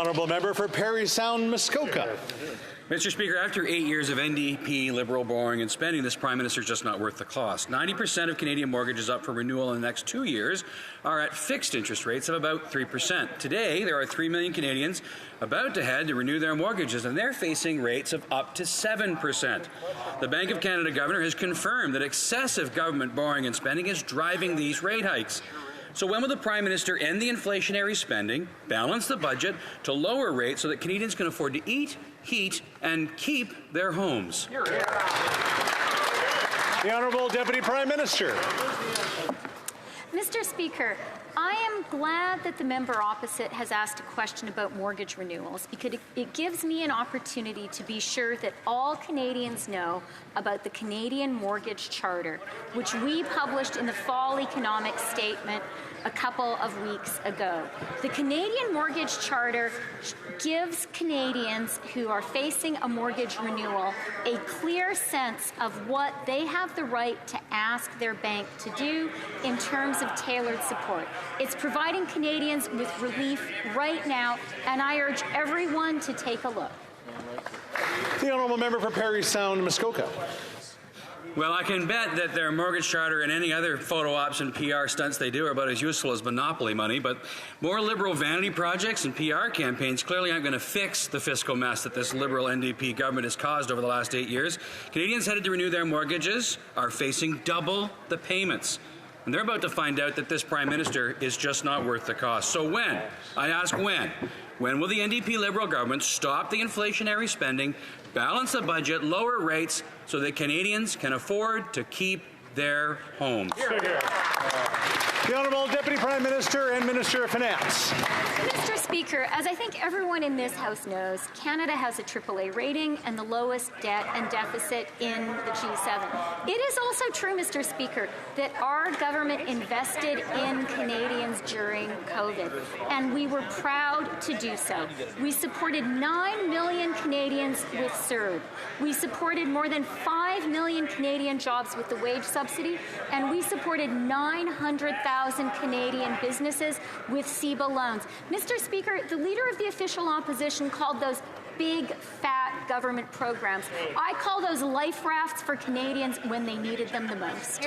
Honourable member for Parry Sound, Muskoka. Mr. Speaker, after 8 years of NDP Liberal borrowing and spending, this Prime Minister is just not worth the cost. 90% of Canadian mortgages up for renewal in the next 2 years are at fixed interest rates of about 3%. Today, there are 3 million Canadians about to head to renew their mortgages, and they're facing rates of up to 7%. The Bank of Canada governor has confirmed that excessive government borrowing and spending is driving these rate hikes. So when will the Prime Minister end the inflationary spending, balance the budget to lower rates so that Canadians can afford to eat, heat, and keep their homes? The Honourable Deputy Prime Minister. Mr. Speaker, I am glad that the member opposite has asked a question about mortgage renewals because it gives me an opportunity to be sure that all Canadians know about the Canadian Mortgage Charter, which we published in the Fall Economic Statement a couple of weeks ago. The Canadian Mortgage Charter gives Canadians who are facing a mortgage renewal a clear sense of what they have the right to ask their bank to do in terms of tailored support. It's providing Canadians with relief right now, and I urge everyone to take a look. The Honourable member for Parry Sound, Muskoka. Well, I can bet that their mortgage charter and any other photo ops and PR stunts they do are about as useful as monopoly money, but more Liberal vanity projects and PR campaigns clearly aren't going to fix the fiscal mess that this Liberal-NDP government has caused over the last 8 years. Canadians headed to renew their mortgages are facing double the payments. And they're about to find out that this Prime Minister is just not worth the cost. So when? I ask when? When will the NDP Liberal government stop the inflationary spending, balance the budget, lower rates, so that Canadians can afford to keep their homes? The Honourable Deputy Prime Minister and Minister of Finance. Mr. Speaker, as I think everyone in this House knows, Canada has a AAA rating and the lowest debt and deficit in the G7. It is also true, Mr. Speaker, that our government invested in Canadians during COVID, and we were proud to do so. We supported 9 million Canadians with CERB. We supported more than 5 million Canadian jobs with the wage subsidy, and we supported 900,000 Canadian businesses with CEBA loans. Mr. Speaker, the Leader of the Official Opposition called those big, fat government programs. I call those life rafts for Canadians when they needed them the most.